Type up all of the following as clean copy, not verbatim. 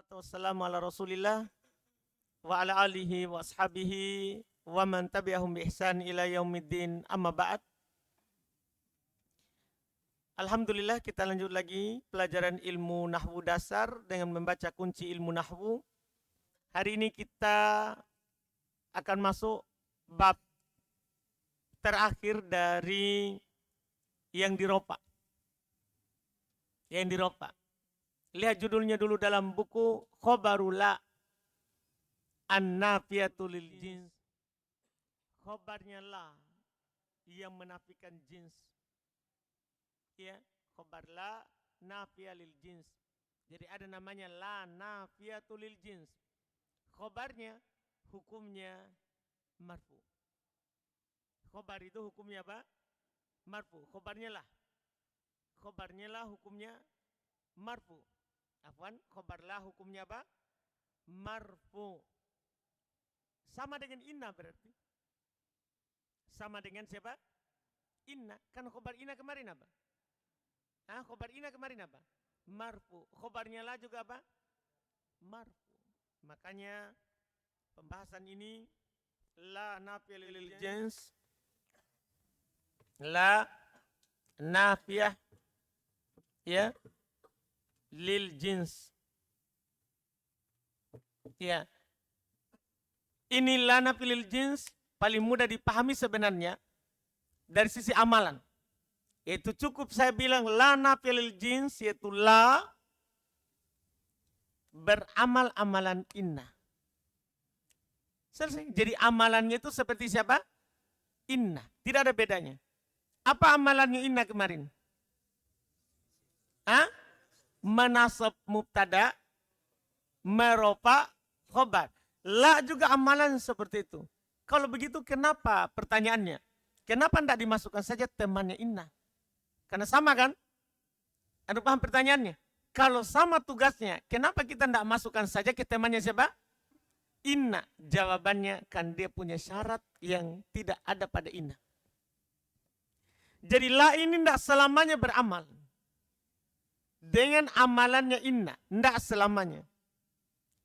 Wassalatu wassalamu ala rasulillah wa ala alihi wa ashabihi wa man tabi'ahum bi ihsan ila yaumiddin amma ba'd. Alhamdulillah kita lanjut lagi pelajaran ilmu nahwu dasar dengan membaca kunci ilmu nahwu. Hari ini kita akan masuk bab terakhir dari yang diropa. Yang diropa. Lihat judulnya dulu dalam buku Khobarul La An-Nafiyatu lil Jins. Khobarnya la yang menafikan jins. Ya, khobar la nafiyah lil jins. Jadi ada namanya la nafiyatu lil jins. Khobarnya hukumnya marfu. Khobar itu hukumnya apa? Marfu. Khobarnya la. Khobarnya la hukumnya marfu. Afwan, khobar la hukumnya apa? Marfu. Sama dengan inna berarti. Sama dengan siapa? Inna. Kan khobar inna kemarin apa? Khobar inna kemarin apa? Marfu. Khobarnya la juga apa? Marfu. Makanya pembahasan ini la nafiyah lil jins. La nafiyah ya lil jins. Ya. Ini la nafiyah lil jins paling mudah dipahami sebenarnya dari sisi amalan. Itu cukup saya bilang la nafiyah lil jins yaitu la beramal amalan inna. Selesai. Jadi amalannya itu seperti siapa? Inna. Tidak ada bedanya. Apa amalannya inna kemarin? Menasab mubtada, meropa khobar. La juga amalan seperti itu. Kalau begitu kenapa pertanyaannya? Kenapa tidak dimasukkan saja temannya inna? Karena sama kan? Anda paham pertanyaannya? Kalau sama tugasnya, kenapa kita tidak masukkan saja ke temannya siapa? Inna. Jawabannya kan dia punya syarat yang tidak ada pada inna. Jadi la ini tidak selamanya beramal. Dengan amalannya inna. Tidak selamanya.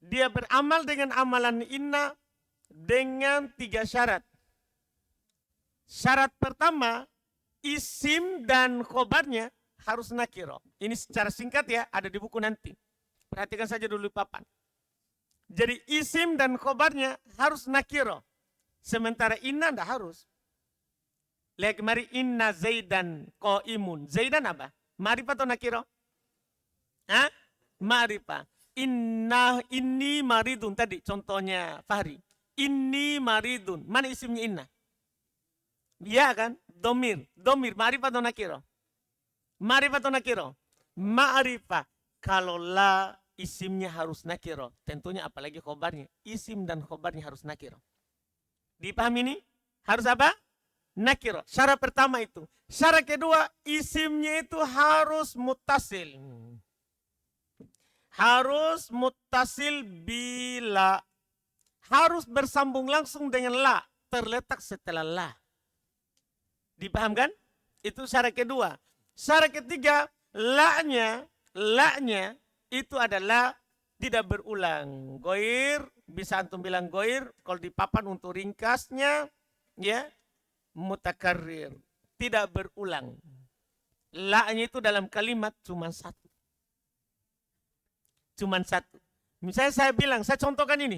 Dia beramal dengan amalan inna dengan 3 syarat. Syarat pertama, isim dan khobarnya harus nakiro. Ini secara singkat ya, ada di buku nanti. Perhatikan saja dulu papan. Jadi isim dan khobarnya harus nakiro. Sementara inna tidak harus. Lihat kemari inna zaidan qaimun. Zaidan apa? Ma'rifah atau nakiro? Ma'rifah. Inni maridun tadi contohnya Fahri. Inni maridun. Mana isimnya inna? Ya kan? Domir. Domir. Ma'rifah atau nakiro? Ma'rifah atau nakiro? Ma'rifah. Kalau la isimnya harus nakiro. Tentunya apalagi khobarnya. Isim dan khobarnya harus nakiro. Dipahami ini? Harus apa? Nakiro. Syarat pertama itu. Syarat kedua, isimnya itu harus muttasil. Harus muttasil bila. Harus bersambung langsung dengan la. Terletak setelah la. Dipahamkan? Itu syarat kedua. Syarat ketiga, la-nya itu adalah tidak berulang. Goir, bisa antum bilang goir. Kalau di papan untuk ringkasnya, ya, mutakarrir. Tidak berulang. La-nya itu dalam kalimat cuma satu. Cuma satu. Misalnya saya bilang, saya contohkan ini.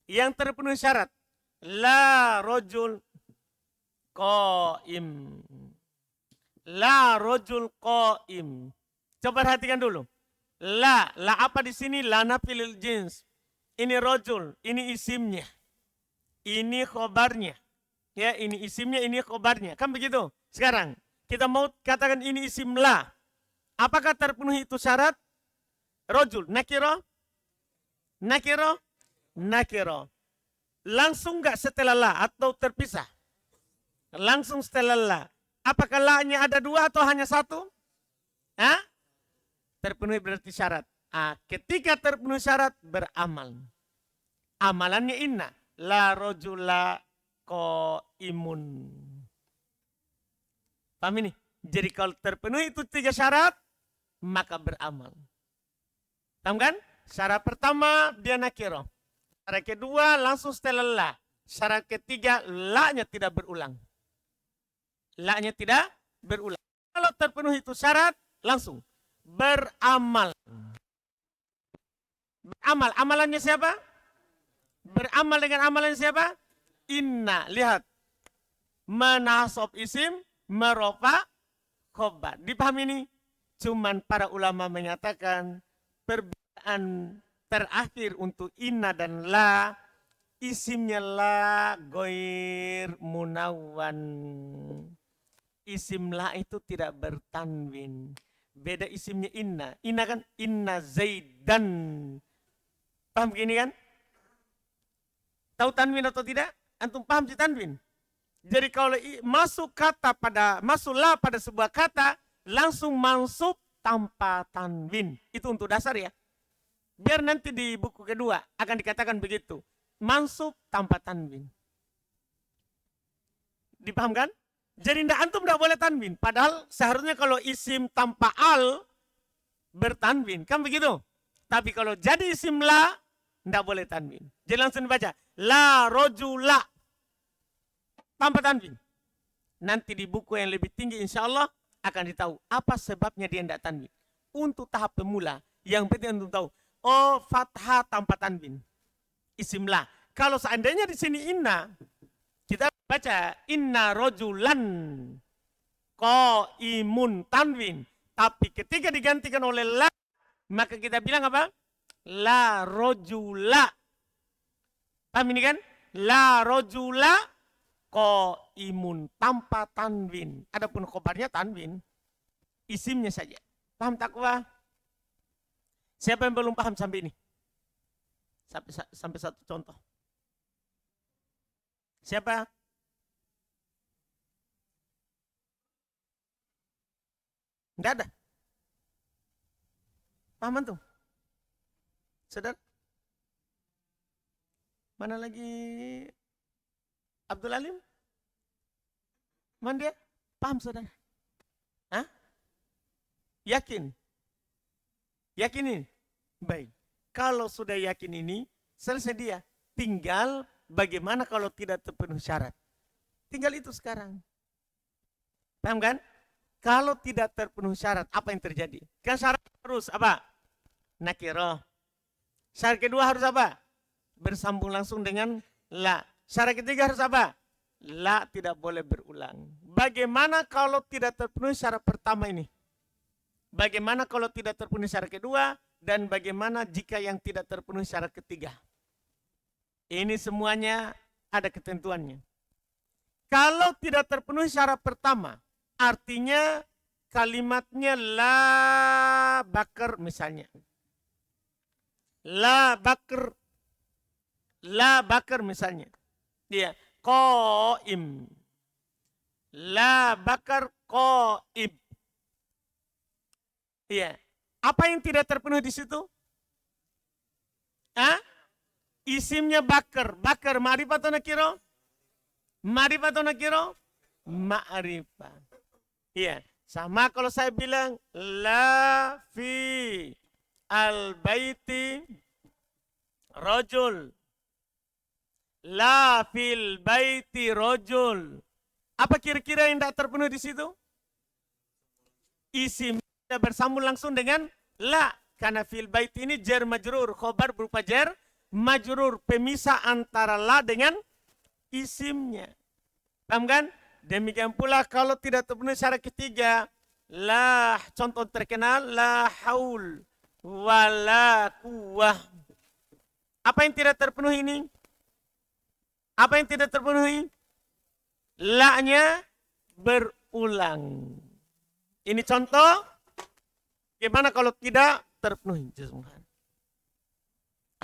Yang terpenuhi syarat. La rojul qaim. La rojul qaim. Coba perhatikan dulu. La apa di sini? La nafiyah jins. Ini rojul, ini isimnya. Ini khobarnya. Ya, ini isimnya, ini khobarnya. Kan begitu? Sekarang, kita mau katakan ini isim la. Apakah terpenuhi itu syarat? Rojul, nakiro? Nakiro? Nakiro. Langsung nggak setelah la atau terpisah? Langsung setelah la. Apakah la-nya ada 2 atau hanya 1? Terpenuhi berarti syarat. Ketika terpenuhi syarat, beramal. Amalannya inna. La rojula qaimun. Paham ini? Jadi kalau terpenuhi itu 3 syarat, maka beramal. Paham kan? Syarat pertama dia nakiro. Syarat kedua langsung setelah la. Syarat ketiga la-nya tidak berulang. La-nya tidak berulang. Kalau terpenuhi itu syarat, langsung beramal. Beramal. Amalannya siapa? Beramal dengan amalan siapa? Inna. Lihat. Menasab isim, merofa khobar. Dipahami ini? Cuman para ulama menyatakan perbedaan terakhir untuk inna dan la, isimnya la goir munawwan. Isim la itu tidak bertanwin. Beda isimnya inna. Inna kan inna zaidan. Paham gini kan? Tahu tanwin atau tidak? Antum paham sih tanwin? Jadi kalau masuk la pada sebuah kata, langsung mansub tanpa tanwin. Itu untuk dasar ya. Biar nanti di buku kedua akan dikatakan begitu. Mansub tanpa tanwin. Dipahamkan? Jadi antum tidak boleh tanwin. Padahal seharusnya kalau isim tanpa al bertanwin. Kan begitu? Tapi kalau jadi isim la, tidak boleh tanwin. Jadi langsung dibaca. La rojula. Tanpa tanwin. Nanti di buku yang lebih tinggi insya Allah akan ditahu apa sebabnya dia tidak tanwin. Untuk tahap pemula, yang penting untuk tahu. Oh, fathah tanpa tanwin. Isim la. Kalau seandainya di sini inna, kita baca inna rojulan qaimun tanwin. Tapi ketika digantikan oleh la, maka kita bilang apa? La rojula. Paham ini kan? La rojula qaimun tanpa tanwin. Adapun khobarnya tanwin. Isimnya saja. Paham takwa? Siapa yang belum paham sampai ini? Sampai satu contoh. Siapa? Enggak ada. Paham tuh? Saudara? Mana lagi Abdul Alim? Mana dia? Paham saudara? Hah? Yakin? Yakin ini? Baik. Kalau sudah yakin ini, selesai dia. Tinggal bagaimana kalau tidak terpenuhi syarat. Tinggal itu sekarang. Paham kan? Kalau tidak terpenuhi syarat, apa yang terjadi? Kan syarat harus apa? Nakirah. Syarat kedua harus apa? Bersambung langsung dengan la. Syarat ketiga harus apa? La tidak boleh berulang. Bagaimana kalau tidak terpenuhi syarat pertama ini? Bagaimana kalau tidak terpenuhi syarat kedua? Dan bagaimana jika yang tidak terpenuhi syarat ketiga? Ini semuanya ada ketentuannya. Kalau tidak terpenuhi syarat pertama, artinya kalimatnya la bakar misalnya. La bakar misalnya. Dia qaim. La bakar qaib. Iya. Apa yang tidak terpenuhi di situ? Hah? Isimnya bakar. Bakar ma'rifah atau nakiro? Ma'rifah atau nakiro? Ma'rifah. Iya. Sama kalau saya bilang la fi al-baiti rojul. La fil baiti rojul. Apa kira-kira yang tidak terpenuhi di situ? Isim bersambung langsung dengan la. Karena fil bait ini jar majrur. Khobar berupa jar majrur. Pemisah antara la dengan isimnya. Paham kan? Demikian pula kalau tidak terpenuhi syarat ketiga. La, contoh terkenal. La haul wala quwwah. Apa yang tidak terpenuhi ini? Apa yang tidak terpenuhi? La-nya berulang. Ini contoh. Gimana kalau tidak terpenuhi?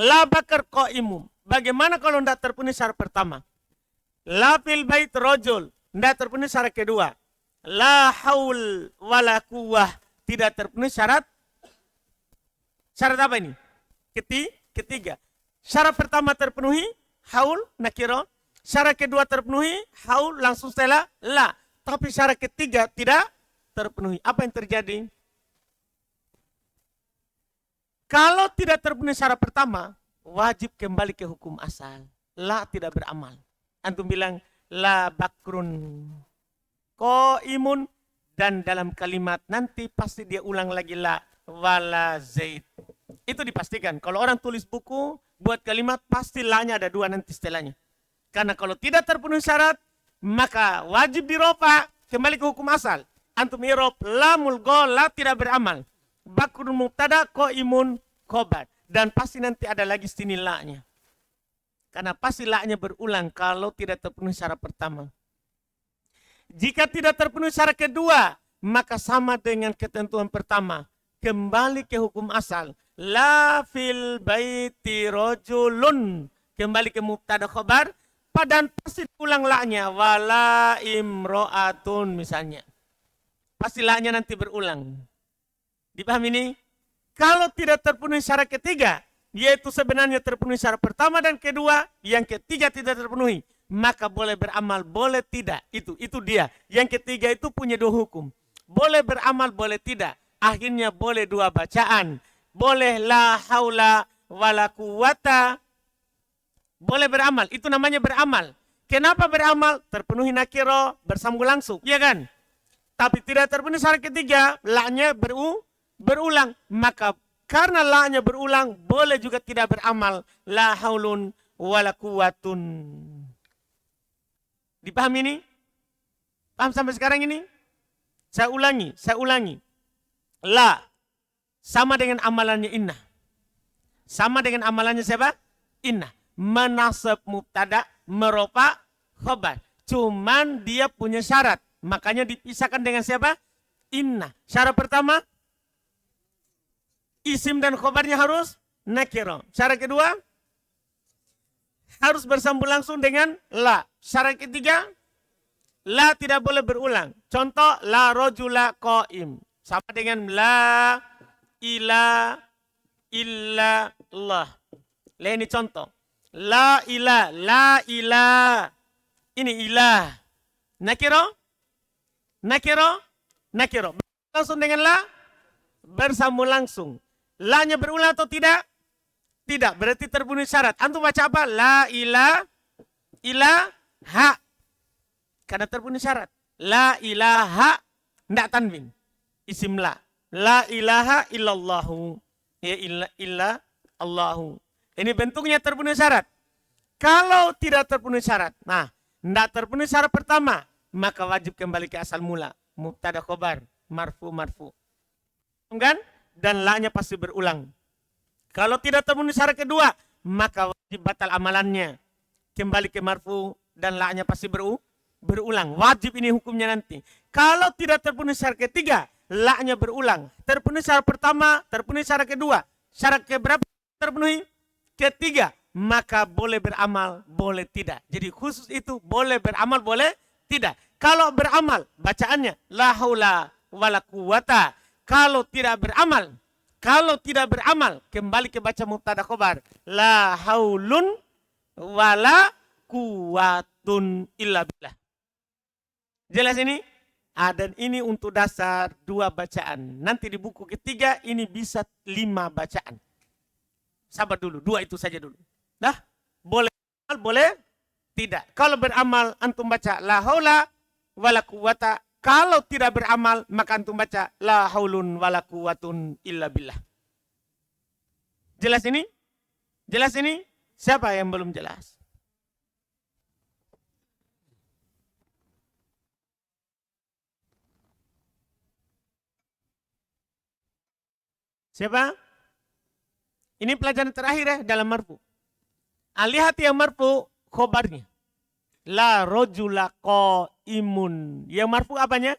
La bakar qaimum. Bagaimana kalau tidak terpenuhi syarat pertama? La fil bait rojul. Tidak terpenuhi syarat kedua. La haul wala quwwah. Tidak terpenuhi syarat. Syarat apa ini? Ketiga. Syarat pertama terpenuhi. Haul nakiro. Syarat kedua terpenuhi. Haul langsung setelah la. Tapi syarat ketiga tidak terpenuhi. Apa yang terjadi? Kalau tidak terpenuhi syarat pertama, wajib kembali ke hukum asal. La tidak beramal. Antum bilang, la bakrun ko imun. Dan dalam kalimat nanti pasti dia ulang lagi la wala zaid. Itu dipastikan. Kalau orang tulis buku, buat kalimat pasti la-nya ada dua nanti setelahnya. Karena kalau tidak terpenuhi syarat, maka wajib dirofa kembali ke hukum asal. Antum irob lamul go la tidak beramal. Bakrun mubtada ko imun khobar. Dan pasti nanti ada lagi sini la-nya. Karena pasti la-nya berulang kalau tidak terpenuhi syarat pertama. Jika tidak terpenuhi syarat kedua, maka sama dengan ketentuan pertama. Kembali ke hukum asal. La fil baiti rojulun. Kembali ke mubtada khobar. Padahal pasti ulang la-nya. Wala imro'atun misalnya. Pasti la-nya nanti berulang. Dipahami ini? Kalau tidak terpenuhi syarat ketiga, yaitu sebenarnya terpenuhi syarat pertama dan kedua, yang ketiga tidak terpenuhi, maka boleh beramal, boleh tidak. Itu dia. Yang ketiga itu punya dua hukum. Boleh beramal, boleh tidak. Akhirnya boleh dua bacaan. Boleh la haula wala quwata. Boleh beramal. Itu namanya beramal. Kenapa beramal? Terpenuhi nakiro, bersambung langsung. Iya kan? Tapi tidak terpenuhi syarat ketiga, la-nya berulang. Maka karena la-nya berulang, boleh juga tidak beramal. La haulun wala quwatun. Dipahami ini? Paham sampai sekarang ini? Saya ulangi. La sama dengan amalannya inna. Sama dengan amalannya siapa? Inna. Menasab mubtada, merofa khobar. Cuman dia punya syarat. Makanya dipisahkan dengan siapa? Inna. Syarat pertama, isim dan khobarnya harus nakiro. Syarat kedua, harus bersambung langsung dengan la. Syarat ketiga, la tidak boleh berulang. Contoh, la rojula qaim. Sama dengan la ila illa Allah. Ini contoh. La ilah. Ini ilah. Nakiro. Langsung dengan la, bersambung langsung. La-nya berulang atau tidak? Tidak, berarti terpenuhi syarat. Antum baca apa? La ilaha. Karena terpenuhi syarat. La ilaha, tidak tanwin. Isim la. La ilaha illallahu. Ya illa Allahu. Ini bentuknya terpenuhi syarat. Kalau tidak terpenuhi syarat, nah, tidak terpenuhi syarat pertama, maka wajib kembali ke asal mula. Mubtada khobar, marfu. Kan? Dan la-nya pasti berulang. Kalau tidak terpenuhi syarat kedua, maka wajib batal amalannya. Kembali ke marfu dan la-nya pasti berulang. Wajib ini hukumnya nanti. Kalau tidak terpenuhi syarat ketiga, la-nya berulang. Terpenuhi syarat pertama, terpenuhi syarat kedua. Syarat keberapa terpenuhi? Ketiga. Maka boleh beramal, boleh tidak. Jadi khusus itu boleh beramal, boleh tidak. Kalau beramal, bacaannya la haula wala quwata. Kalau tidak beramal, kembali ke baca mubtada khobar. La haulun wala quwatun illa billah. Jelas ini? Dan ini untuk dasar 2 bacaan. Nanti di buku ketiga ini bisa 5 bacaan. Sabar dulu, 2 itu saja dulu. Dah, boleh beramal, boleh tidak. Kalau beramal, antum baca la haula wala quwata. Kalau tidak beramal, maka antum baca la haulun wala quwatun illa billah. Jelas ini? Jelas ini? Siapa yang belum jelas? Siapa? Ini pelajaran terakhir ya dalam marfu. Lihat yang marfu khobarnya. La rojula qaimun. Yang marfu apanya?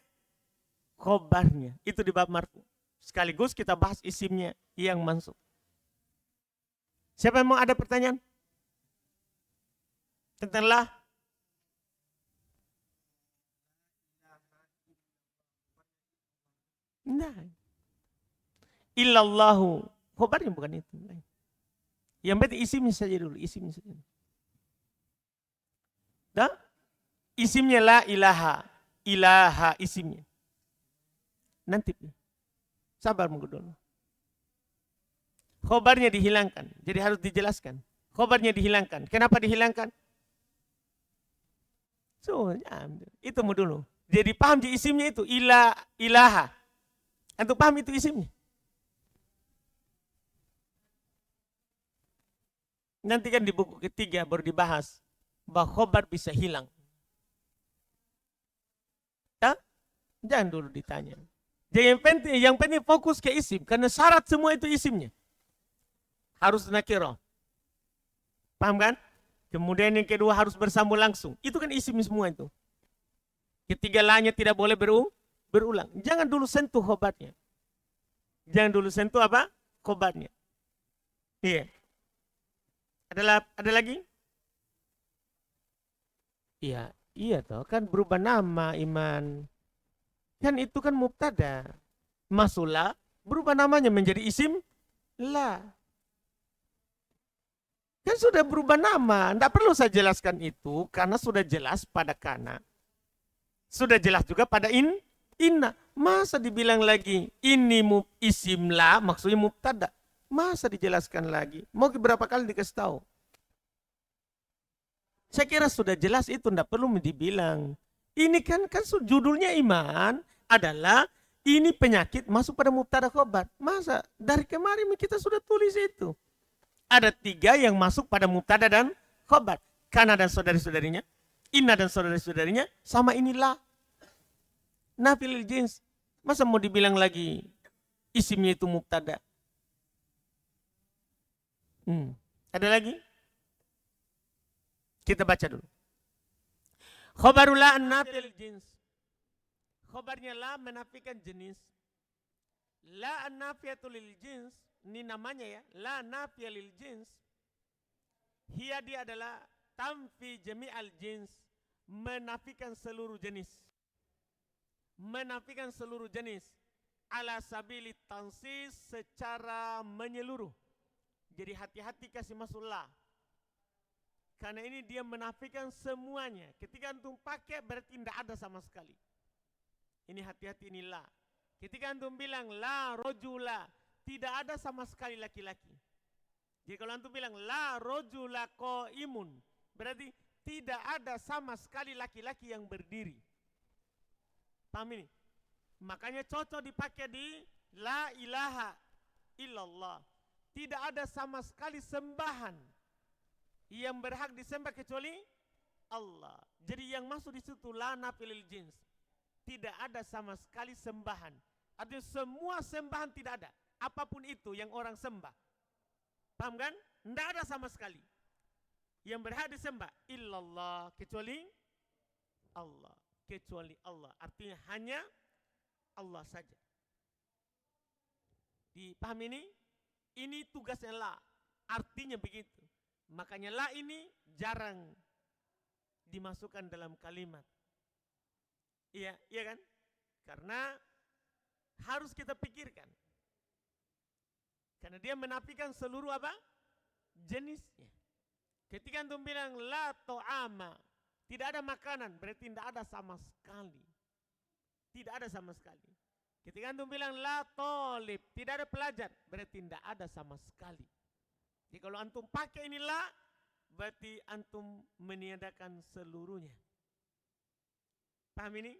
Khobarnya. Itu di bab marfu. Sekaligus kita bahas isimnya yang mansub. Siapa yang mau ada pertanyaan? Tentang la? Nah. Illallahu. Khobarnya bukan itu. Yang penting isimnya saja dulu. Isimnya saja. Dah? Isimnya la ilaha. Ilaha isimnya. Nanti. Sabar munggu dulu. Khobarnya dihilangkan. Jadi harus dijelaskan. Khobarnya dihilangkan. Kenapa dihilangkan? So, ya, itu dulu. Jadi paham di isimnya itu. Ilaha. Antum paham itu isimnya? Nanti kan di buku ketiga baru dibahas bahwa khobar bisa hilang. Ya? Jangan dulu ditanya. Jadi yang penting fokus ke isim. Karena syarat semua itu isimnya. Harus nakirah. Paham kan? Kemudian yang kedua harus bersambung langsung. Itu kan isim semua itu. Ketiga lainnya tidak boleh berulang. Jangan dulu sentuh khobarnya. Jangan dulu sentuh apa? Khobarnya. Iya. Ada lagi? Iya, iya toh. Kan berubah nama Iman. Kan itu kan mubtada. Masula berubah namanya menjadi isim la. Kan sudah berubah nama. Tidak perlu saya jelaskan itu karena sudah jelas pada kana. Sudah jelas juga pada inna. Masa dibilang lagi ini isim la maksudnya mubtada. Masa dijelaskan lagi? Mau berapa kali dikasih tahu? Saya kira sudah jelas itu, tidak perlu dibilang. Ini kan judulnya iman adalah ini penyakit masuk pada mubtada khobar. Masa dari kemarin kita sudah tulis itu. Ada 3 yang masuk pada mubtada dan khobar. Kana dan saudari-saudarinya, inna dan saudari-saudarinya, sama inilah. Nafil jins. Masa mau dibilang lagi isimnya itu mubtada? Ada lagi? Kita baca dulu. Khobarul la nafil jins. Khobarnya la menafikan jenis. La nafiyatul lil jins, ini namanya ya, la nafiyah lil jins. Hiya dia adalah tamfi jami'al jins, menafikan seluruh jenis. Menafikan seluruh jenis. Ala sabili tansis, secara menyeluruh. Jadi hati-hati kasih masuk la. Karena ini dia menafikan semuanya. Ketika antum pakai berarti tidak ada sama sekali. Ini hati-hati ini la. Ketika antum bilang la rojula, tidak ada sama sekali laki-laki. Jadi kalau antum bilang la rojula qaimun, berarti tidak ada sama sekali laki-laki yang berdiri. Paham ini? Makanya cocok dipakai di la ilaha illallah. Tidak ada sama sekali sembahan yang berhak disembah kecuali Allah. Jadi yang masuk di situ la nafilil jins. Tidak ada sama sekali sembahan. Artinya semua sembahan tidak ada. Apapun itu yang orang sembah. Paham kan? Tidak ada sama sekali. Yang berhak disembah illallah, kecuali Allah. Kecuali Allah. Artinya hanya Allah saja. Dipahami ini? Ini tugasnya la. Artinya begitu. Makanya la ini jarang dimasukkan dalam kalimat. Iya, iya kan? Karena harus kita pikirkan. Karena dia menafikan seluruh apa? Jenisnya. Ketika antum bilang la to'ama, tidak ada makanan, berarti tidak ada sama sekali. Tidak ada sama sekali. Ketika antum bilang la tolib, tidak ada pelajar, berarti tidak ada sama sekali. Jadi kalau antum pakai inilah, berarti antum meniadakan seluruhnya. Paham ini?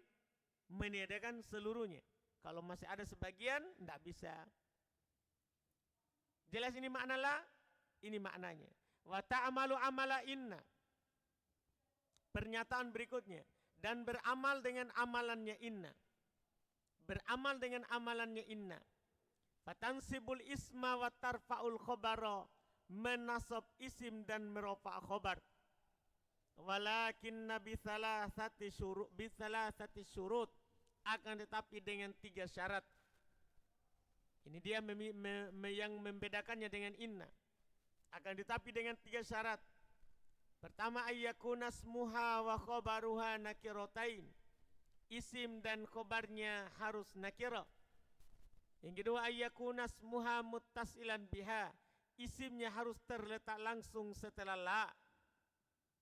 Meniadakan seluruhnya. Kalau masih ada sebagian, tidak bisa. Jelas ini makna la? Ini maknanya. Wa ta'amalu amala inna. Pernyataan berikutnya. Dan beramal dengan amalannya inna. Beramal dengan amalannya inna. Fatansibul isma wa tarfa'ul khobara. Menasab isim dan merofa' khobar. Walakinna bisalasati syurut. Akan tetapi dengan 3 syarat. Ini dia yang membedakannya dengan inna. Akan tetapi dengan 3 syarat. Pertama, ayyakuna smuha wa khobaruha nakirotain. Isim dan khobarnya harus nakirah. Yang kedua, ayyakuna smuha muttasilan biha. Isimnya harus terletak langsung setelah la.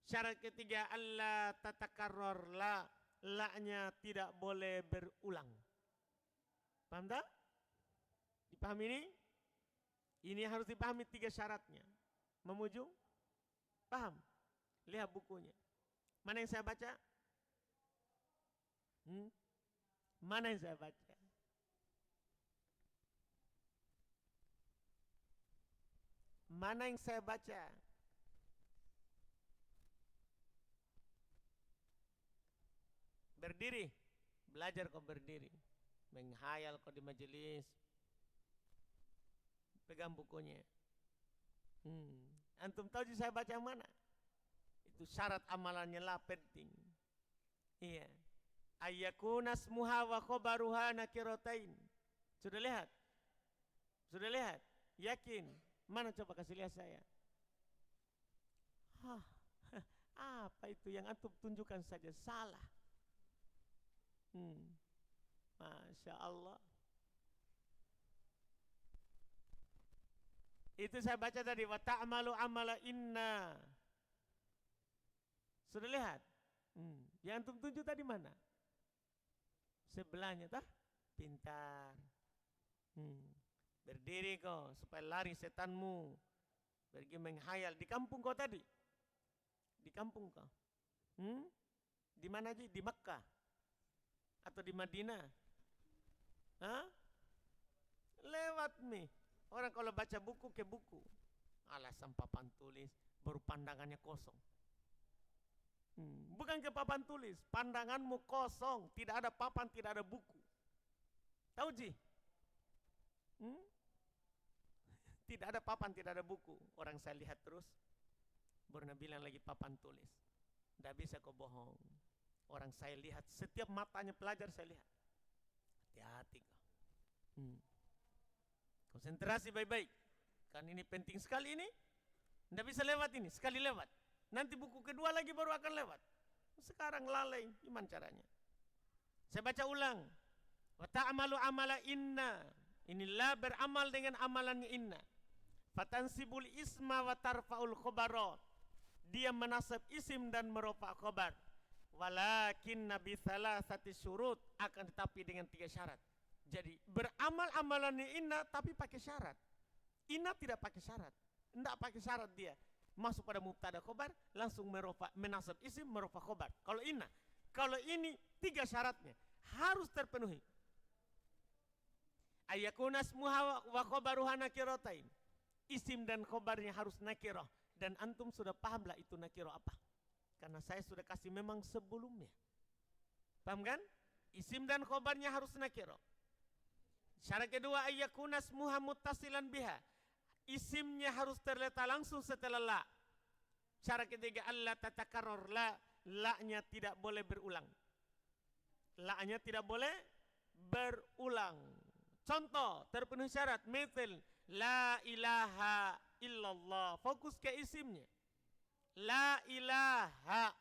Syarat ketiga, alla tatakarrar la. La-nya tidak boleh berulang. Paham tak? Dipahami ini? Ini harus dipahami 3 syaratnya. Memuju? Paham? Lihat bukunya. Mana yang saya baca? Mana yang saya baca? Mana yang saya baca? Berdiri. Belajar kau berdiri. Menghayal kau di majelis. Pegang bukunya. Antum tahu saya baca yang mana? Itu syarat amalannya lah penting. Iya. Ayyakuna smuha wa khobaruha nakiratain. Sudah lihat? Sudah lihat? Yakin? Mana coba kasih lihat saya? Apa itu yang antum tunjukkan saja salah? Masya Allah. Itu saya baca tadi. Wa ta'malu amala inna. Sudah lihat? Yang antum tunjuk tadi mana? Sebelahnya tah? Pintar. Berdiri kau supaya lari setanmu. Pergi menghayal. Di kampung kau tadi? Di kampung kau? Di mana aja? Di Makkah? Atau di Madinah? Lewat nih. Orang kalau baca buku ke buku. Alasan papan tulis. Baru pandangannya kosong. Bukan ke papan tulis. Pandanganmu kosong. Tidak ada papan, tidak ada buku. Tahu Ji? Tidak ada papan, tidak ada buku. Orang saya lihat terus. Baru bilang lagi papan tulis. Tidak bisa kau bohong. Orang saya lihat, setiap matanya pelajar saya lihat. Hati-hati kau. Konsentrasi baik-baik. Kan ini penting sekali ini. Tidak bisa lewat ini, sekali lewat. Nanti buku kedua lagi baru akan lewat. Sekarang lalai, gimana caranya? Saya baca ulang. Wa ta'malu amala inna. Inilah beramal dengan amalannya inna. Fatansibul isma wa tarfa'ul khobarot. Dia menasab isim dan merofa khobar. Walakin nabi salasati syurut. Akan tetapi dengan 3 syarat. Jadi beramal amalannya inna tapi pakai syarat. Inna tidak pakai syarat. Tidak pakai syarat dia. Masuk pada mubtada khobar, langsung merofa, menasab isim, merofa khobar. Kalau inna. Kalau ini 3 syaratnya. Harus terpenuhi. Ayyakuna smuha wa khobaruha nakiratain. Isim dan khobarnya harus nakirah. Dan antum sudah pahamlah itu nakirah apa. Karena saya sudah kasih memang sebelumnya. Paham kan? Isim dan khobarnya harus nakirah. Syarat kedua, ayyakuna smuha muttasilan biha. Isimnya harus terletak langsung setelah la. Syarat ketiga, alla tatakarrar la. La-nya tidak boleh berulang. La-nya tidak boleh berulang. Contoh, terpenuhi syarat. Mithil, la ilaha illallah. Fokus ke isimnya. La ilaha.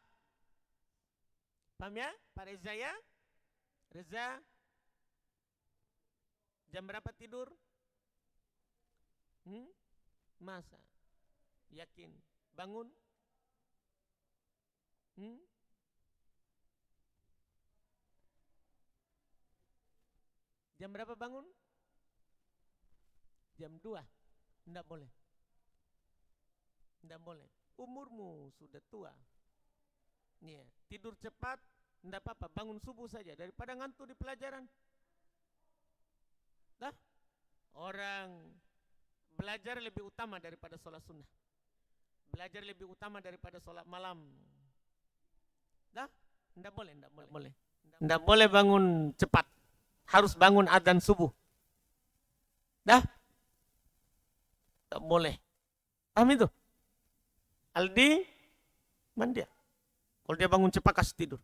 Paham ya? Pak Reza ya? Reza? Jam berapa tidur? Masa? Yakin? Bangun? Jam berapa bangun? Jam 2. Tidak boleh. Tidak boleh. Umurmu sudah tua. Ya, tidur cepat, tidak apa-apa. Bangun subuh saja daripada ngantuk di pelajaran. Dah? Orang belajar lebih utama daripada sholat sunnah. Belajar lebih utama daripada sholat malam. Dah? Tidak boleh, tidak boleh. Tidak boleh bangun cepat. Harus bangun adzan subuh. Dah? Tak boleh. Paham itu? Aldi, mana dia? Kalau dia bangun cepat kasih tidur.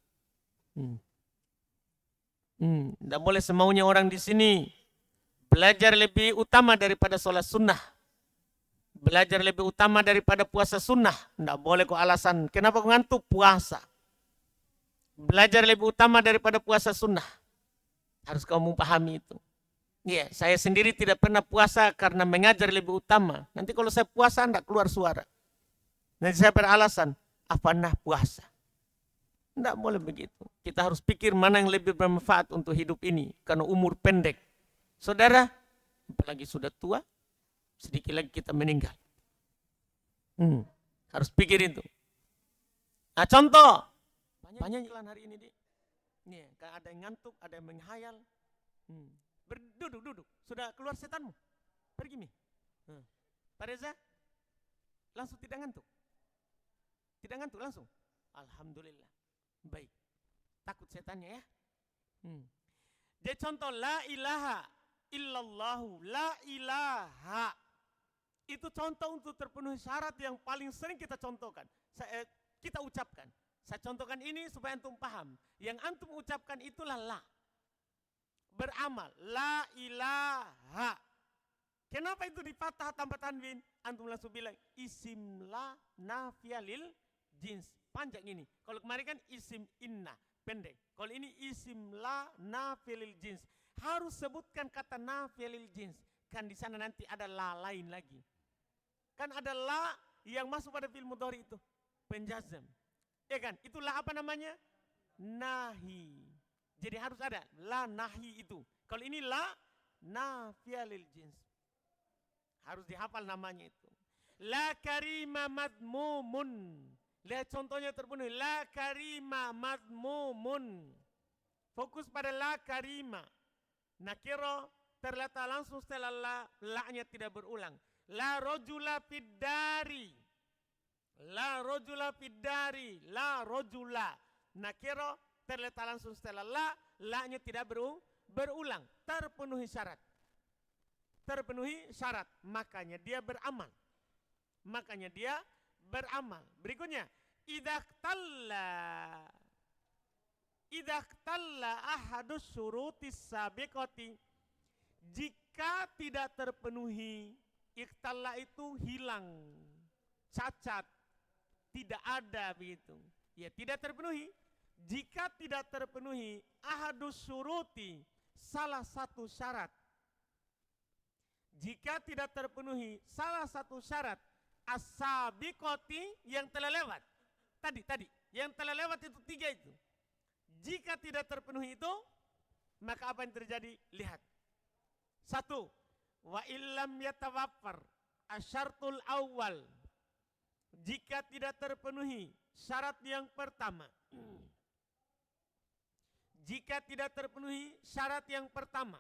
Tidak boleh semaunya orang di sini. Belajar lebih utama daripada sholat sunnah. Belajar lebih utama daripada puasa sunnah. Tidak boleh kok alasan. Kenapa kau ngantuk? Puasa. Belajar lebih utama daripada puasa sunnah. Harus kamu pahami itu. Ya, saya sendiri tidak pernah puasa karena mengajar lebih utama. Nanti kalau saya puasa tidak keluar suara. Nanti saya beralasan, apa nah puasa? Tidak boleh begitu. Kita harus pikir mana yang lebih bermanfaat untuk hidup ini. Karena umur pendek. Saudara, apalagi sudah tua, Sedikit lagi kita meninggal. Harus pikir itu. Nah contoh. Banyak iklan hari ini. Nih, ada yang ngantuk, ada yang menghayal. Duduk. Sudah keluar setanmu. Pergi nih. Pak Reza, langsung tidak ngantuk. Tidak ngantuk langsung. Alhamdulillah. Baik. Takut setannya ya. Jadi contoh la ilaha illallahu, la ilaha. Itu contoh untuk terpenuhi syarat yang paling sering kita contohkan. Kita ucapkan. Saya contohkan ini supaya antum paham. Yang antum ucapkan itulah la. Beramal. La ilaha. Kenapa itu dipatah tanpa tanwin? Antum langsung bilang isim la nafiyah lil jins. Panjang ini. Kalau kemarin kan isim inna. Pendek. Kalau ini isim la nafiyah lil jins. Harus sebutkan kata nafiyah lil jins. Kan di sana nanti ada la lain lagi. Kan ada la yang masuk pada fi'il mudhari itu. Penjazam. Ya kan? Itulah apa namanya? Nahi. Jadi harus ada la nahi itu. Kalau ini la nafiyah lil jins. Harus dihafal namanya itu. La karima madmumun. Lihat contohnya terpenuhi. La karima madmumun. Fokus pada la karima. Nakiro terletak langsung setelah la-nya tidak berulang. La rojula fiddari. La rojula fiddari. La rojula. Nakiro terletak langsung setelah la-nya tidak berulang. Terpenuhi syarat. Terpenuhi syarat. Makanya dia beramal. Makanya dia beramal. Berikutnya. Idzaktalla ahadus syurutis sabiqati. Jika tidak terpenuhi, iktalla itu hilang, cacat, tidak ada begitu. Ya tidak terpenuhi. Jika tidak terpenuhi ahadus syuruti, salah satu syarat. Jika tidak terpenuhi salah satu syarat as-sabiqati yang telah lewat. Tadi yang telah lewat itu 3 itu. Jika tidak terpenuhi itu, maka apa yang terjadi? Lihat. 1. Wa illam yatawaffar asyartul awal. Jika tidak terpenuhi syarat yang pertama. Jika tidak terpenuhi syarat yang pertama,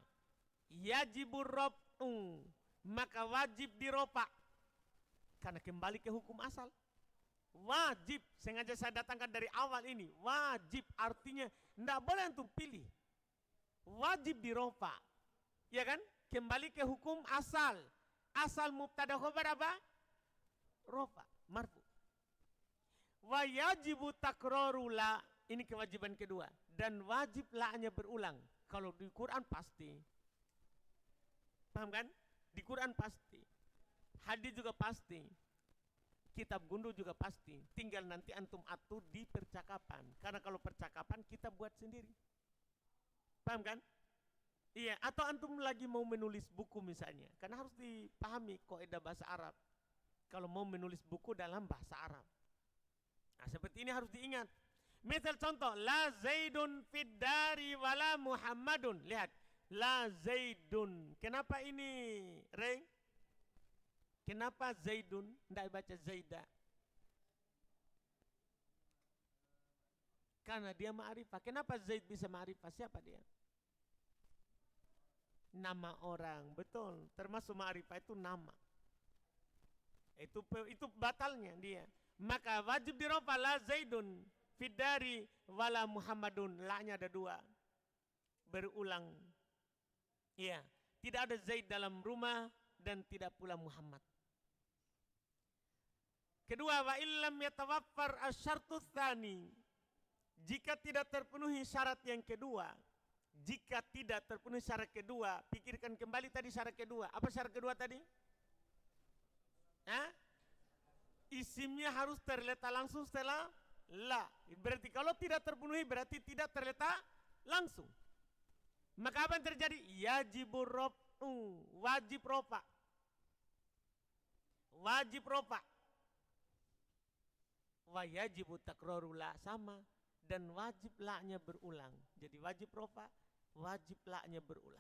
yajibur raf'u, maka wajib dirofa. Karena kembali ke hukum asal. Wajib, sengaja saya datangkan dari awal ini. Wajib artinya tidak boleh antum pilih. Wajib dirofa. Ya kan? Kembali ke hukum asal. Asal mubtada khabar apa? Rofa, marfu. Wa yajibu takrarula, ini kewajiban kedua. Dan wajib la-nya berulang. Kalau di Quran pasti. Paham kan? Di Quran pasti. Hadis juga pasti. Kitab gundu juga pasti. Tinggal nanti antum atur di percakapan. Karena kalau percakapan kita buat sendiri. Paham kan? Iya, atau antum lagi mau menulis buku misalnya. Karena harus dipahami kaidah bahasa Arab. Kalau mau menulis buku dalam bahasa Arab. Nah, seperti ini harus diingat. Misal contoh, la Zaidun fiddari wala Muhammadun. Lihat, la Zaidun. Kenapa ini, Reng? Kenapa Zaidun? Tidak baca Zaidah. Karena dia ma'rifah. Kenapa Zaid bisa ma'rifah? Siapa dia? Nama orang, betul. Termasuk ma'rifah itu nama. Itu batalnya dia. Maka wajib dirofa la Zaidun fiddari wala Muhammadun. La-nya ada 2. Berulang. Iya, tidak ada Zaid dalam rumah dan tidak pula Muhammad. Kedua, wa illam yatawaffar asyartus tsani. Jika tidak terpenuhi syarat yang kedua, jika tidak terpenuhi syarat kedua, pikirkan kembali tadi syarat kedua. Apa syarat kedua tadi? Isimnya harus terletak langsung setelah la. Berarti kalau tidak terpenuhi berarti tidak terletak langsung. Maka apa yang terjadi? Yajibur raf'u, wajib rofa. Wajib rofa. Wa yajibu takraru la, sama. Dan wajib la-nya berulang. Jadi wajib rofa, wajib la-nya berulang.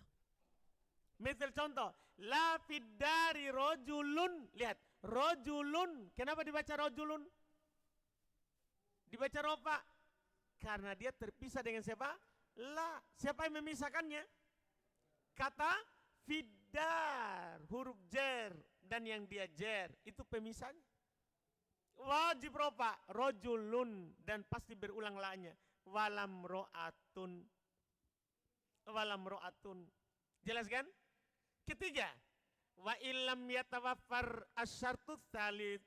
Misal contoh, la fiddari rojulun. Lihat, rojulun. Kenapa dibaca rojulun? Dibaca rofa. Karena dia terpisah dengan siapa? La. Siapa yang memisahkannya? Kata fiddar. Huruf jer. Dan yang dia jer. Itu pemisahnya. Wajib rofa. Rojulun. Dan pasti berulang la-nya. Walam ro'atun. Walam ro'atun. Jelas kan? Ketiga, wa illam yatawaffar asyartu tsalits.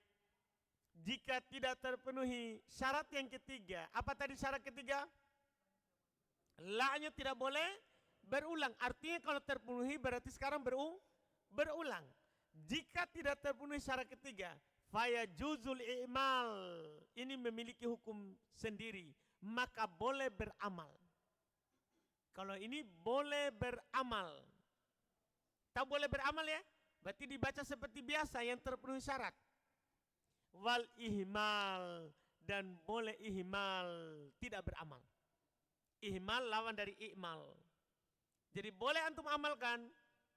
Jika tidak terpenuhi syarat yang ketiga. Apa tadi syarat ketiga? La-nya tidak boleh berulang. Artinya kalau terpenuhi berarti sekarang berulang. Jika tidak terpenuhi syarat ketiga, faya juzul i'mal. Ini memiliki hukum sendiri. Maka boleh beramal. Kalau ini boleh beramal. Tak boleh beramal ya? Berarti dibaca seperti biasa yang terpenuhi syarat. Wal ihmal. Dan boleh ihmal. Tidak beramal. Ihmal lawan dari i'mal. Jadi boleh antum amalkan.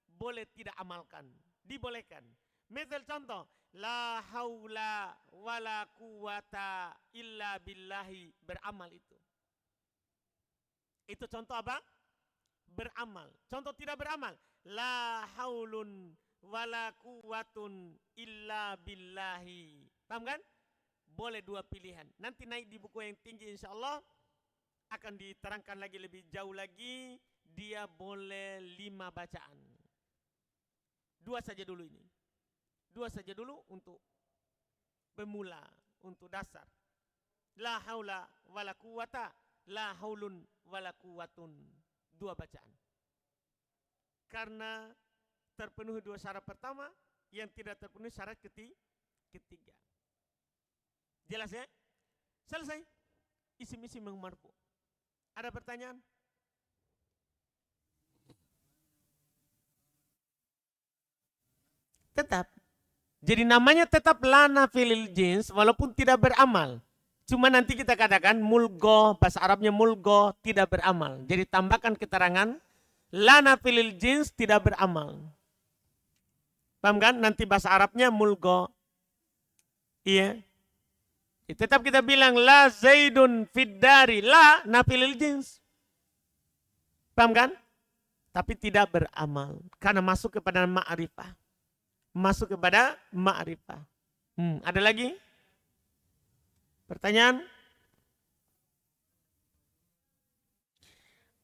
Boleh tidak amalkan. Dibolehkan. Misal contoh. La haula wala quwata illa billahi. Beramal itu. Itu contoh apa? Beramal. Contoh tidak beramal. La haulun wala quwatun illa billahi. Paham kan? Boleh dua pilihan. Nanti naik di buku yang tinggi insyaallah akan diterangkan lagi lebih jauh lagi. Dia boleh 5 bacaan. 2 saja dulu ini. 2 saja dulu untuk pemula, untuk dasar. La haula wala quwata, la haulun wala quwatun. 2 bacaan. Karena terpenuhi 2 syarat pertama, yang tidak terpenuhi syarat ketiga. Jelas ya? Selesai. Isim-isim yang marfu. Ada pertanyaan? Tetap. Jadi namanya tetap lana filil jins walaupun tidak beramal. Cuma nanti kita katakan mulgo, bahasa Arabnya mulgo, tidak beramal. Jadi tambahkan keterangan lana filil jins tidak beramal. Paham kan? Nanti bahasa Arabnya mulgo. Iya. Tetap kita bilang la zaidun fiddari. La nafilil jins. Paham kan? Tapi tidak beramal. Karena masuk kepada ma'rifah. Masuk kepada ma'rifah. Ada lagi? Pertanyaan?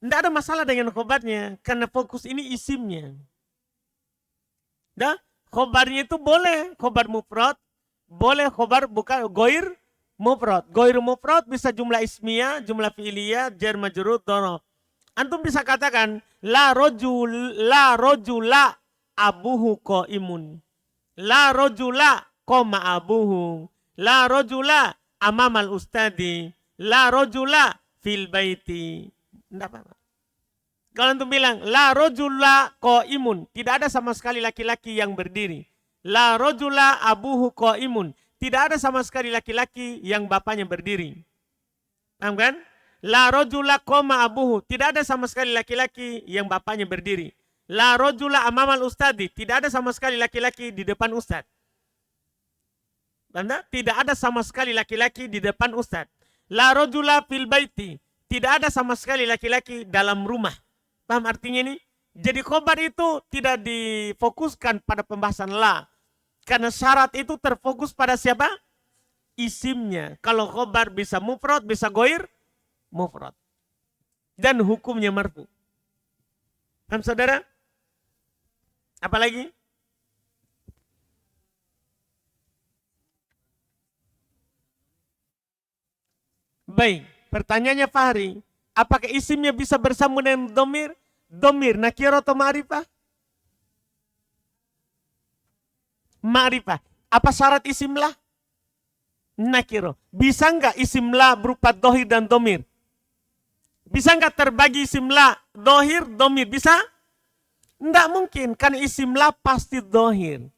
Tidak ada masalah dengan khobarnya. Karena fokus ini isimnya. Dah, khobarnya itu boleh. Khobar mufrad. Boleh khobar bukan goir mufrad. Goir mufrad bisa jumlah ismiyah, jumlah fi'liyah, jar majrur, dhorof. Antum bisa katakan la rojula abuhu qaimun. La rojula koma abuhu. La rojula amamal ustadi. La rojula fil baiti. Tidak apa-apa. Kalau antum bilang la rojula qaimun, tidak ada sama sekali laki-laki yang berdiri. La rojula abuhu qaimun, tidak ada sama sekali laki-laki yang bapaknya berdiri. Paham kan? La rojula koma abuhu, tidak ada sama sekali laki-laki yang bapaknya berdiri. La rojula amamal ustadi, tidak ada sama sekali laki-laki di depan ustad. Tidak ada sama sekali laki-laki di depan ustad. La rojula fil baiti, tidak ada sama sekali laki-laki dalam rumah. Paham artinya ini? Jadi khobar itu tidak difokuskan pada pembahasan la. Karena syarat itu terfokus pada siapa? Isimnya. Kalau khobar bisa mufrad, bisa goir, mufrad. Dan hukumnya marfu. Paham saudara? Apalagi? Baik, pertanyaannya Fahri. Apakah isimnya bisa bersambung dengan domir? Domir, nakiro atau ma'rifah? Ma'rifah. Apa syarat isim la? Nakiro. Bisa enggak isim la berupa dohir dan domir? Bisa enggak terbagi isim la, dohir, domir? Bisa? Enggak mungkin. Karena isim la pasti dohir.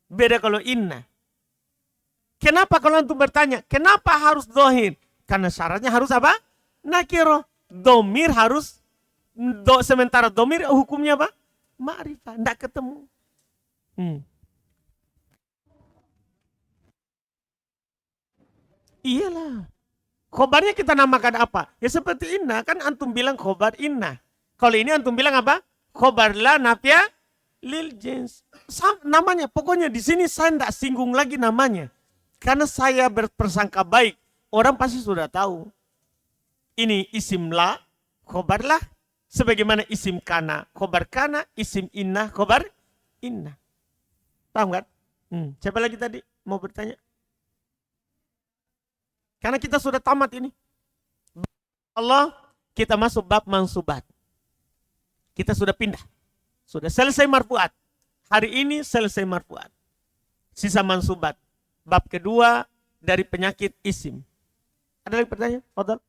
Beda kalau inna. Kenapa kalau antum bertanya? Kenapa harus dohir? Karena syaratnya harus apa? Nakiro. Domir harus, sementara domir hukumnya apa? Ma'rifah, tidak ketemu. Iyalah. Khobarnya kita namakan apa? Ya seperti inna, kan antum bilang khobar inna. Kalau ini antum bilang apa? Khobar la nafya lil jins. Namanya, pokoknya di sini saya tidak singgung lagi namanya. Karena saya berpersangka baik, orang pasti sudah tahu. Ini isim la, khobar lah. Sebagaimana isim kana, khobar kana, isim inna, khobar inna. Paham kan? Siapa lagi tadi mau bertanya? Karena kita sudah tamat ini. Allah, kita masuk bab mansubat. Kita sudah pindah. Sudah selesai marfuat. Hari ini selesai marfuat. Sisa mansubat. Bab kedua dari penyakit isim. Ada lagi pertanyaan? Fadal.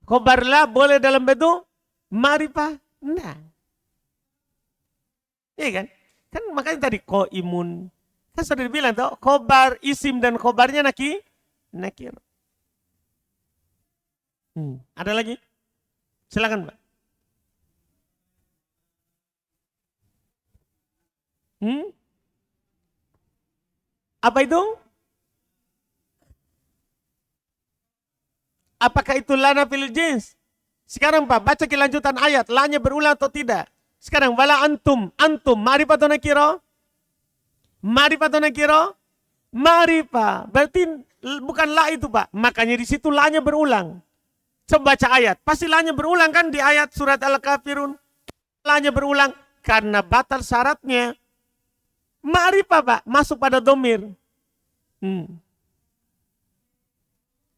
Khobarlah boleh dalam bentuk ma'rifah? Nah. Iya kan? Kan makanya tadi imun. Kan sudah dibilang tuh, khobar, isim dan khobarnya nakir. Ada lagi? Silakan, Pak. Apa itu? Apakah itu lana fil jins? Sekarang Pak, baca kelanjutan ayat. Lanya berulang atau tidak? Sekarang, wala antum. Antum, ma'rifah atau nakiro? Ma'rifah atau nakiro? Ma'rifah. Berarti bukan la itu Pak. Makanya di situ lanya berulang. Coba baca ayat. Pasti lanya berulang kan di ayat surat Al-Kafirun. Lanya berulang. Karena batal syaratnya. Ma'rifah Pak. Masuk pada domir.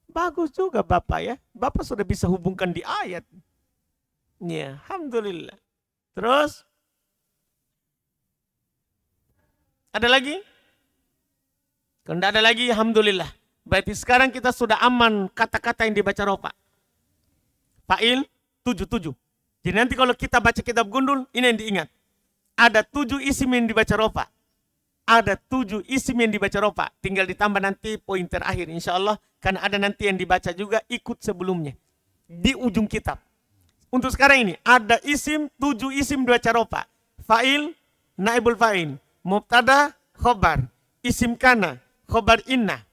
Bagus juga Bapak ya. Bapak sudah bisa hubungkan di ayat. Ya, alhamdulillah. Terus ada lagi? Kalau tidak ada lagi, alhamdulillah. Berarti sekarang kita sudah aman kata-kata yang dibaca rofa. Fa'il 77. Jadi nanti kalau kita baca kitab Gundul, ini yang diingat. Ada 7 isim yang dibaca rofa. Ada 7 isim yang dibaca rofa. Tinggal ditambah nanti poin terakhir insya Allah. Karena ada nanti yang dibaca juga ikut sebelumnya. Di ujung kitab. Untuk sekarang ini ada 7 isim dibaca rofa. Fa'il, naibul fa'il, mubtada, khobar, isim kana, khobar inna,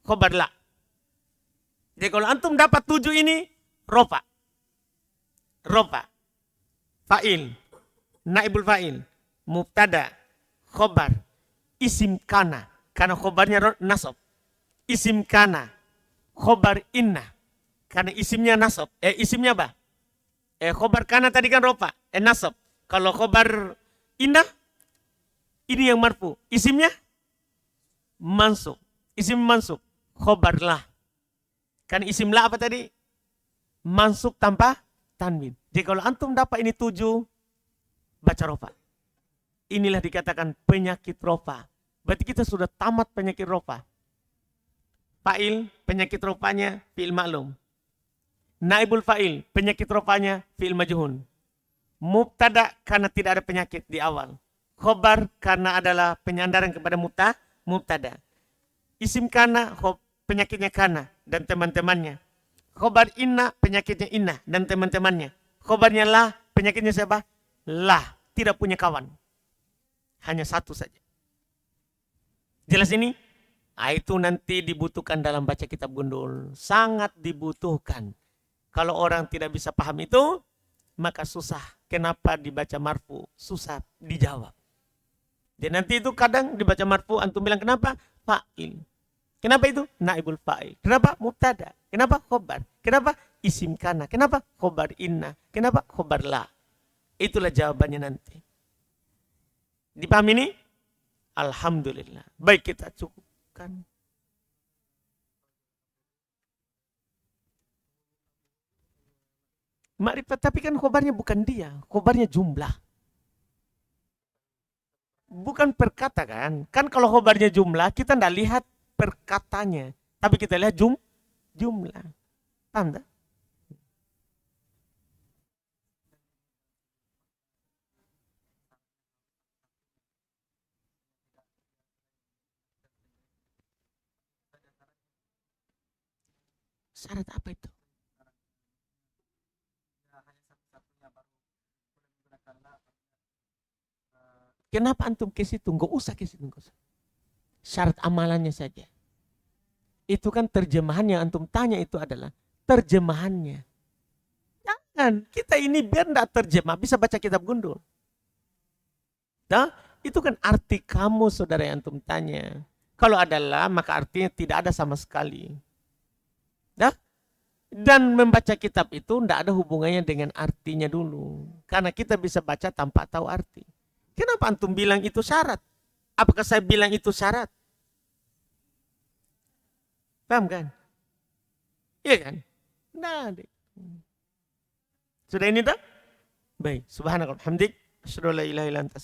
khobar la. Jadi kalau antum dapat 7 ini, rofa. Rofa. Fa'il, naibul fa'il, mubtada, khobar, isim kana. Karena khobarnya nasab. Isim kana, khobar inna. Karena isimnya nasab. Isimnya apa? Khobar kana tadi kan rofa. Nasab. Kalau khobar inna, ini yang marfu. Isimnya mansub. Isim mansub. Khobar lah. Kan isim la apa tadi? Mansub tanpa tanwin. Jadi kalau antum dapat ini 7, baca rofa. Inilah dikatakan penyakit rofa. Berarti kita sudah tamat penyakit rofa. Fa'il, penyakit rofanya fi'il maklum. Naibul fa'il, penyakit rofanya fi'il majhul. Mubtada karena tidak ada penyakit di awal. Khobar karena adalah penyandaran kepada mubtada. Isim kana, penyakitnya kana dan teman-temannya. Khobar inna, penyakitnya inna dan teman-temannya. Khobarnya lah, penyakitnya siapa? Lah, tidak punya kawan. Hanya satu saja. Jelas ini? Itu nanti dibutuhkan dalam baca kitab Gundul. Sangat dibutuhkan. Kalau orang tidak bisa paham itu, maka susah. Kenapa dibaca marfu? Susah dijawab. Dan nanti itu kadang dibaca marfu, antum bilang kenapa? Fa'il. Kenapa itu? Naibul fa'il. Kenapa? Mubtada. Kenapa? Khobar. Kenapa? Isim kana. Kenapa? Khobar inna. Kenapa? Khobar la. Itulah jawabannya nanti. Dipahami ini? Alhamdulillah. Baik, kita cukupkan. Ma'rifat, tapi kan khobarnya bukan dia. Khobarnya jumlah. Bukan perkata kan. Kan kalau khobarnya jumlah, kita tidak lihat perkatanya. Tapi kita lihat jumlah. Paham tak? Syarat apa itu? Kenapa antum ke situ? Nggak usah ke situ. Nggak usah. Syarat amalannya saja. Itu kan terjemahan yang antum tanya itu adalah terjemahannya. Jangan, kita ini biar tidak terjemah, bisa baca kitab gundul. Nah, itu kan arti kamu saudara yang antum tanya. Kalau adalah, maka artinya tidak ada sama sekali. Nah, dan membaca kitab itu tidak ada hubungannya dengan artinya dulu. Karena kita bisa baca tanpa tahu arti. Kenapa antum bilang itu syarat? Apakah saya bilang itu syarat? Paham kan? Iya kan? Nah, sudah ini dah? Baik. Subhanallah. Alhamdulillah. Asyhadu an la ilaha illa anta